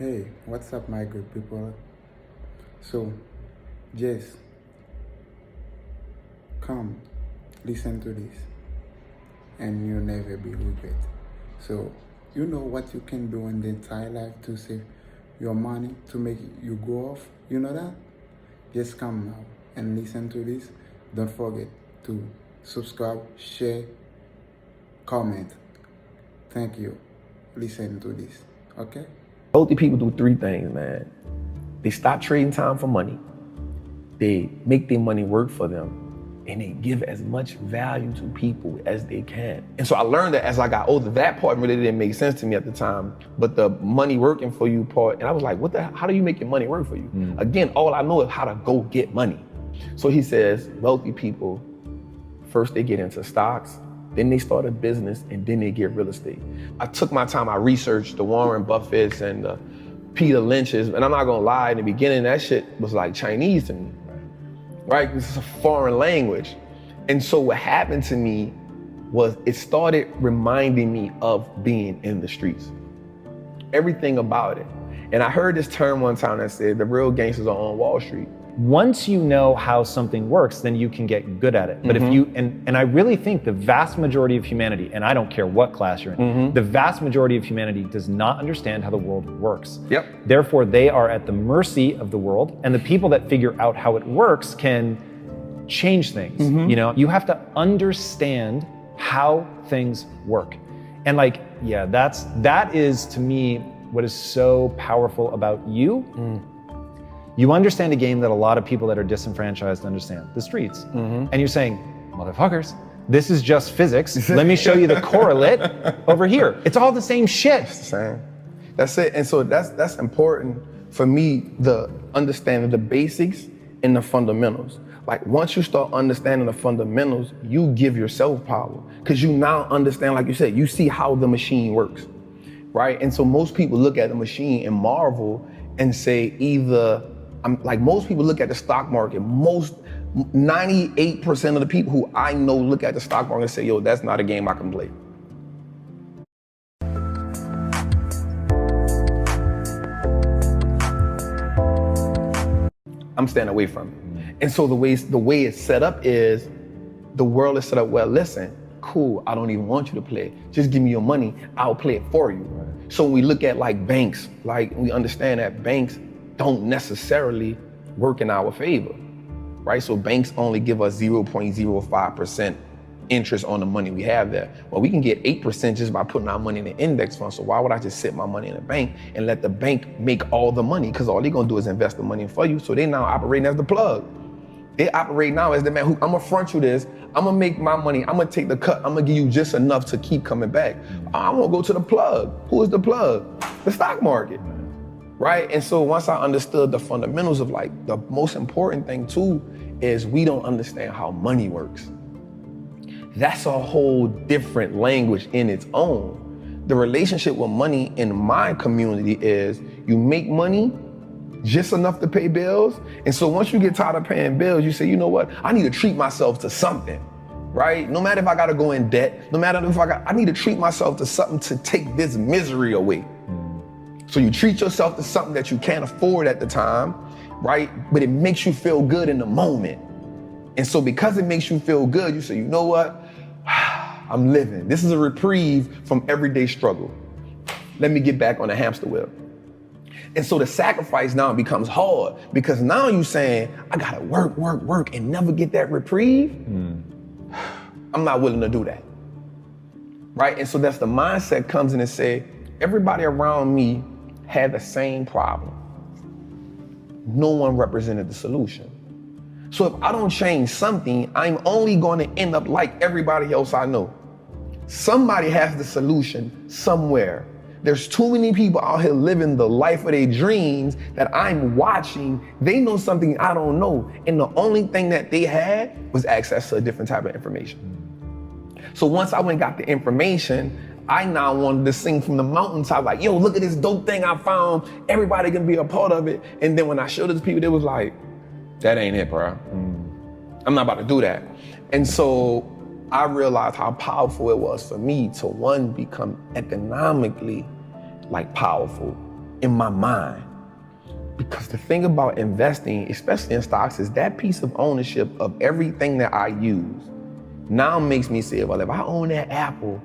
Hey, what's up, my good people? So, just come listen to this, and you'll never be regret. So, you know what you can do in the entire life to save your money to make you go off. You know that? Just come now and listen to this. Don't forget to subscribe, share, comment. Thank you. Listen to this. Okay? Wealthy people do three things, man. They stop trading time for money. They make their money work for them. And they give as much value to people as they can. And so I learned that as I got older. That part really didn't make sense to me at the time. But the money working for you part, and I was like, how do you make your money work for you? Again, all I know is how to go get money. So he says, wealthy people, first they get into stocks, then they start a business, and then they get real estate. I took my time, I researched the Warren Buffetts and the Peter Lynch's, and I'm not gonna lie, in the beginning, that shit was like Chinese to me, right? This is a foreign language. And so what happened to me was it started reminding me of being in the streets. Everything about it. And I heard this term one time that said, the real gangsters are on Wall Street. Once you know how something works, then you can get good at it. But if you, and I really think the vast majority of humanity, and I don't care what class you're in, the vast majority of humanity does not understand how the world works. Yep. Therefore, they are at the mercy of the world, and the people that figure out how it works can change things. You know, you have to understand how things work. And like, yeah, that is to me what is so powerful about you. You understand a game that a lot of people that are disenfranchised understand, the streets. And you're saying, motherfuckers, this is just physics. Let me show you the correlate over here. It's all the same shit. It's the same. That's it. And so that's important for me, the understanding the basics and the fundamentals. Like once you start understanding the fundamentals, you give yourself power because you now understand, like you said, you see how the machine works, right? And so most people look at the machine and marvel and say either, like most people look at the stock market, 98% of the people who I know look at the stock market and say, yo, that's not a game I can play. I'm staying away from it. And so the way it's set up is, the world is set up, well, listen, cool, I don't even want you to play it. Just give me your money, I'll play it for you. So when we look at like banks, like we understand that banks don't necessarily work in our favor, right? So banks only give us 0.05% interest on the money we have there. Well, we can get 8% just by putting our money in an index fund. So why would I just sit my money in a bank and let the bank make all the money? Because all they're gonna do is invest the money for you. So they now operating as the plug. They operate now as the man who, I'm gonna front you this, I'm gonna make my money, I'm gonna take the cut, I'm gonna give you just enough to keep coming back. I'm gonna go to the plug. Who is the plug? The stock market, right? And so once I understood the fundamentals of like, the most important thing too, is we don't understand how money works. That's a whole different language in its own. The relationship with money in my community is you make money just enough to pay bills. And so once you get tired of paying bills, you say, you know what? I need to treat myself to something, right? No matter if I gotta go in debt, no matter if I need to treat myself to something to take this misery away. So you treat yourself to something that you can't afford at the time, right? But it makes you feel good in the moment. And so because it makes you feel good, you say, you know what? I'm living. This is a reprieve from everyday struggle. Let me get back on the hamster wheel. And so the sacrifice now becomes hard because now you're saying, I gotta work, and never get that reprieve. I'm not willing to do that, right? And so that's the mindset comes in and say, everybody around me had the same problem. No one represented the solution. So if I don't change something, I'm only gonna end up like everybody else I know. Somebody has the solution somewhere. There's too many people out here living the life of their dreams that I'm watching. They know something I don't know. And the only thing that they had was access to a different type of information. So once I went and got the information, I now wanted to sing from the mountaintop, like, yo, look at this dope thing I found. Everybody can be a part of it. And then when I showed it to people, they was like, that ain't it, bro. I'm not about to do that. And so I realized how powerful it was for me to, one, become economically like powerful, in my mind. Because the thing about investing, especially in stocks, is that piece of ownership of everything that I use now makes me say, well, if I own that Apple,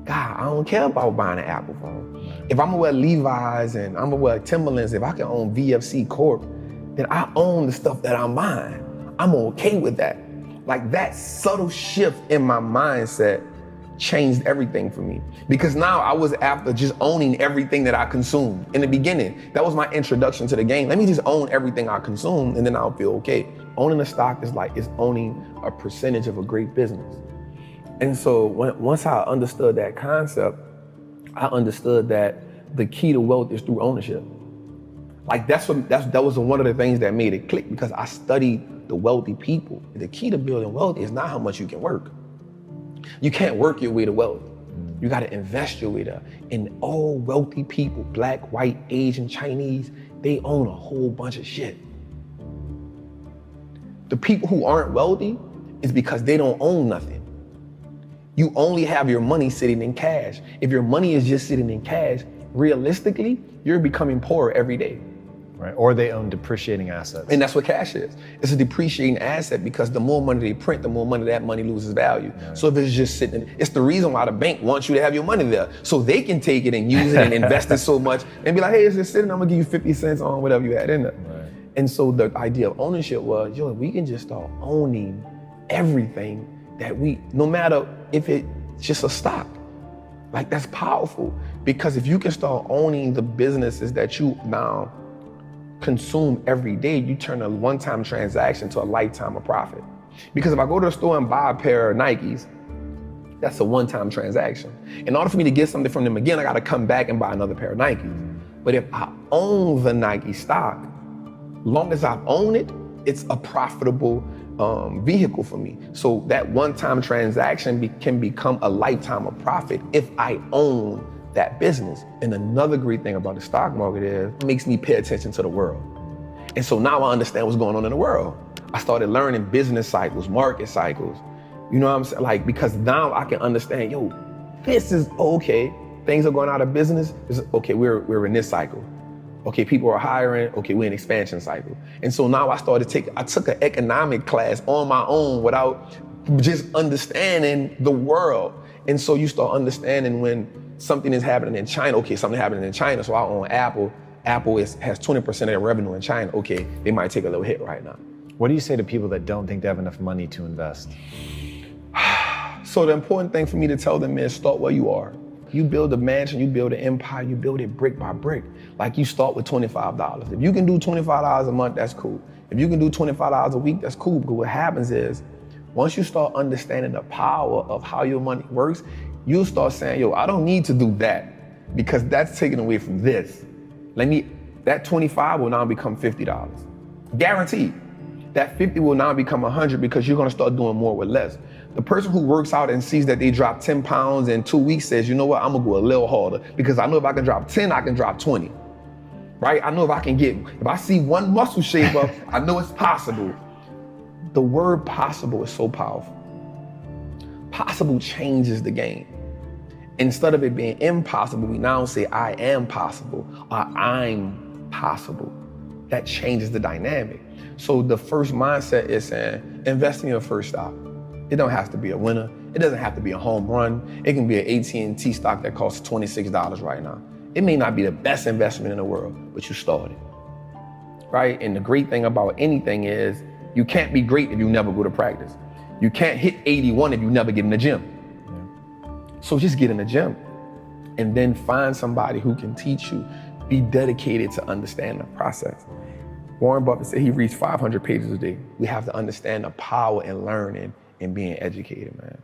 God, I don't care about buying an Apple phone. If I'm gonna wear Levi's and I'm gonna wear Timberlands, if I can own VFC Corp, then I own the stuff that I'm buying. I'm okay with that. Like that subtle shift in my mindset changed everything for me. Because now I was after just owning everything that I consumed. In the beginning, that was my introduction to the game. Let me just own everything I consume and then I'll feel okay. Owning a stock is like, it's owning a percentage of a great business. And so once I understood that concept, I understood that the key to wealth is through ownership. Like that was one of the things that made it click, because I studied the wealthy people. The key to building wealth is not how much you can work. You can't work your way to wealth. You got to invest your way there. And all wealthy people, black, white, Asian, Chinese, they own a whole bunch of shit. The people who aren't wealthy is because they don't own nothing. You only have your money sitting in cash. If your money is just sitting in cash, realistically, you're becoming poorer every day. Right, or they own depreciating assets. And that's what cash is. It's a depreciating asset, because the more money they print, the more money that money loses value. Yeah. So if it's just sitting, it's the reason why the bank wants you to have your money there. So they can take it and use it and invest it so much and be like, hey, it's just sitting, I'm gonna give you 50 cents on whatever you had in there. Right. And so the idea of ownership was, yo, we can just start owning everything that no matter if it's just a stock. Like that's powerful, because if you can start owning the businesses that you now consume every day, you turn a one-time transaction to a lifetime of profit. Because if I go to the store and buy a pair of Nikes, that's a one-time transaction. In order for me to get something from them again, I gotta come back and buy another pair of Nikes. But if I own the Nike stock, long as I own it, it's a profitable vehicle for me. So that one-time transaction can become a lifetime of profit if I own that business. And another great thing about the stock market is it makes me pay attention to the world. And so now I understand what's going on in the world. I started learning business cycles, market cycles. You know what I'm saying? Like, because now I can understand, yo, this is okay. Things are going out of business. Okay, we're in this cycle. Okay, people are hiring. Okay, we're in expansion cycle. And so now I took an economic class on my own without just understanding the world. And so you start understanding when something is happening in China. Okay, something happening in China, so I own Apple. Apple has 20% of their revenue in China. Okay, they might take a little hit right now. What do you say to people that don't think they have enough money to invest? So the important thing for me to tell them is start where you are. You build a mansion, you build an empire, you build it brick by brick. Like you start with $25. If you can do $25 a month, that's cool. If you can do $25 a week, that's cool. Because what happens is, once you start understanding the power of how your money works, you'll start saying, yo, I don't need to do that because that's taken away from this. That 25 will now become $50. Guaranteed. That 50 will now become 100 because you're gonna start doing more with less. The person who works out and sees that they drop 10 pounds in 2 weeks says, you know what, I'm gonna go a little harder because I know if I can drop 10, I can drop 20, right? I know if I see one muscle shape up, I know it's possible. The word possible is so powerful. Possible changes the game. Instead of it being impossible, we now say I am possible or I'm possible. That changes the dynamic. So the first mindset is saying, invest in your first stock. It don't have to be a winner. It doesn't have to be a home run. It can be an AT&T stock that costs $26 right now. It may not be the best investment in the world, but you started, right? And the great thing about anything is you can't be great if you never go to practice. You can't hit 81 if you never get in the gym. So just get in the gym and then find somebody who can teach you. Be dedicated to understand the process. Warren Buffett said he reads 500 pages a day. We have to understand the power in learning and being educated, man.